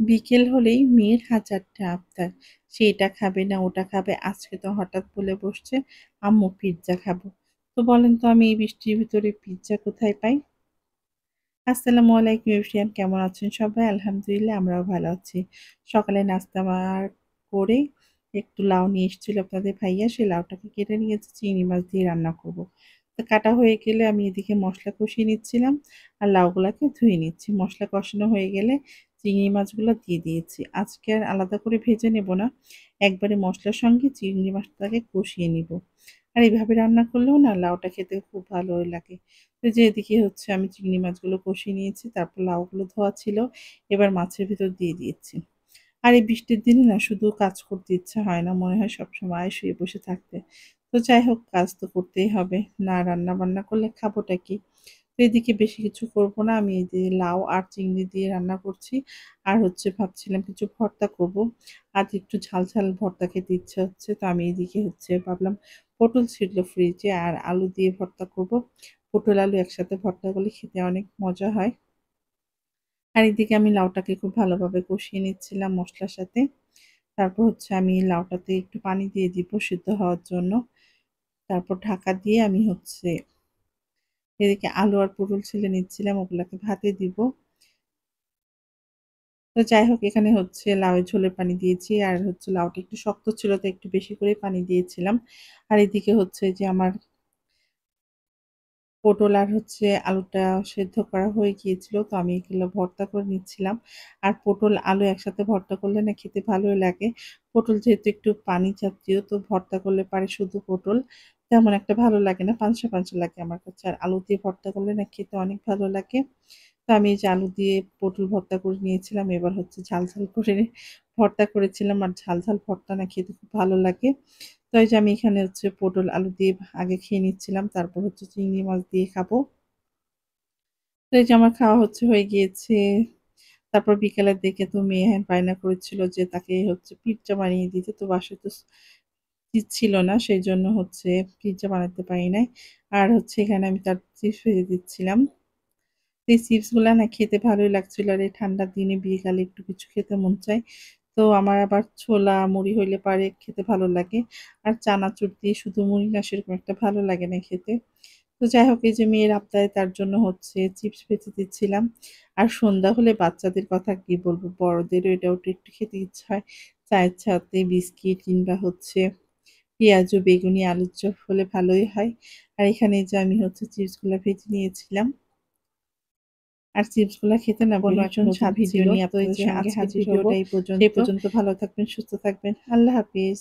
বিকেল হলেই মেয়ের হাজারটা আবদার। সে এটা খাবে না ওটা খাবে। আজকে তো হঠাৎ বলে বসছে, আম্মু পিজ্জা খাবো। তো বলেন তো আমি এই বৃষ্টির ভিতরে পিজ্জা কোথায় পাই? আসসালামু আলাইকুম এভরিওয়ান, কেমন আছেন সবাই? আলহামদুলিল্লাহ আমরাও ভালো আছি। সকালে নাস্তা করে একটু লাউ নিয়ে এসেছিল আপনাদের ভাইয়া। সেই লাউটাকে কেটে নিয়েছি, চিংড়ি মাছ দিয়ে রান্না করব। তো কাটা হয়ে গেলে আমি এদিকে মসলা কষিয়ে নিচ্ছিলাম আর লাউগুলাকে ধুয়ে নিচ্ছি। মসলা কষানো হয়ে গেলে চিংড়ি মাছগুলো দিয়ে দিয়েছি। আজকে আর আলাদা করে ভেজে নেব না। একবারে মসলার সঙ্গে চিংড়ি মাছটাকে কষিয়ে নিব। আর এভাবে রান্না করলেও না লাউটা খেতে খুব ভালো লাগে। তো যে এদিকে হচ্ছে আমি চিংড়ি মাছগুলো কষিয়ে নিয়েছি, তারপর লাউগুলো ধোয়া ছিল, এবার মাছের ভিতর দিয়ে দিয়েছি। আর এই বৃষ্টির দিনে না শুধু কাজ করতে ইচ্ছা হয় না, মনে হয় সবসময় শুয়ে বসে থাকতে। তো যাই হোক, কাজ তো করতেই হবে, না রান্না বান্না করলে খাবোটা কি? তো এদিকে বেশি কিছু করব না, আমি এই যে লাউ আর চিংড়ি দিয়ে রান্না করছি। আর হচ্ছে ভাবছিলাম কিছু ভর্তা করব, আজ একটু ঝাল ঝাল ভর্তা খেতে ইচ্ছে হচ্ছে। তো আমি এদিকে হচ্ছে ভাবলাম পটল ছিল ফ্রিজে, আর আলু দিয়ে ভর্তা করব। পটল আলু একসাথে ভর্তা করলে খেতে অনেক মজা হয়। আর এদিকে আমি লাউটাকে খুব ভালোভাবে কষিয়ে নিচ্ছিলাম মসলার সাথে। তারপর হচ্ছে আমি লাউটাতে একটু পানি দিয়ে দিব সিদ্ধ হওয়ার জন্য। তারপর ঢাকা দিয়ে আমি হচ্ছে এদিকে আলু আর পটল ছিলে নিচ্ছিলাম, ওগুলাকে ভাতে দিব। তো যাই হোক, এখানে হচ্ছে লাউয়ের ঝোলের পানি দিয়েছি, আর হচ্ছে লাউটা একটু শক্ত ছিল তো একটু বেশি করে পানি দিয়েছিলাম। আর এদিকে হচ্ছে যে আমার পটল আর হচ্ছে আলুটা সেদ্ধ করা হয়ে গিয়েছিল, তো আমি এগুলো ভর্তা করে নিচ্ছিলাম। আর পটল আলু একসাথে ভর্তা করলে না খেতে ভালোই লাগে। পটল যেহেতু একটু পানি জাতীয়, তো ভর্তা করলে পারে শুধু পটল তেমন একটা ভালো লাগে না, পানসা পানসা লাগে আমার কাছে। আর আলু দিয়ে ভর্তা করলে না খেতে অনেক ভালো লাগে। তো আমি এই যে আলু দিয়ে পটল ভর্তা করে নিয়েছিলাম, এবার হচ্ছে ঝাল ঝাল করে ভর্তা করেছিলাম। আর ঝাল ঝাল ভর্তা না খেতে খুব ভালো লাগে। তো এই যে আমি এখানে হচ্ছে পটল আলু দিয়ে আগে খেয়ে নিচ্ছিলাম, তারপর হচ্ছে চিংড়ি মাছ দিয়ে খাবো। তো এই যে আমার খাওয়া হচ্ছে হয়ে গিয়েছে। তারপর বিকেলের দিকে তো মেয়ে বায়না করেছিল যে তাকে হচ্ছে পিৎজা বানিয়ে দিতে, তো বাসায় তো চিজ ছিল না, সেই জন্য হচ্ছে পিৎজা বানাতে পারি নাই। আর হচ্ছে এখানে আমি তার চিপস ভেজে দিচ্ছিলাম। এই চিপস গুলা না খেতে ভালোই লাগছিল, আর এই ঠান্ডার দিনে বিকালে একটু কিছু খেতে মন চায়। তো আমার আবার ছোলা মুড়ি হইলে পারে খেতে ভালো লাগে। আর চানাচুর দিয়ে শুধু মুড়ি না সেরকম একটা ভালো লাগে না খেতে। তো যাই হোক, এই যে মেয়ের আবদারে তার জন্য হচ্ছে চিপস ভেজে দিচ্ছিলাম। আর সন্ধ্যা হলে বাচ্চাদের কথা কি বলবো, বড়দেরও এটা ওটা একটু খেতে ইচ্ছা হয়। চায়ের সাথে বিস্কিট কিংবা হচ্ছে পেঁয়াজু বেগুনি আলুর চপ হলে ভালোই হয়। আর এখানে যে আমি হচ্ছে চিপস গুলা ভেজে নিয়েছিলাম। আর চিপস গুলা খেতে না কোনো একটা ভীষণ নতুন স্বাদ ভিডিও ছিল। নিয়ে তো এই আপনাদের যে সঙ্গে আজকের হাজির হব। ভিডিওটা এই সেই পর্যন্ত। পর্যন্ত ভালো থাকবেন, সুস্থ থাকবেন। আল্লাহ হাফিজ।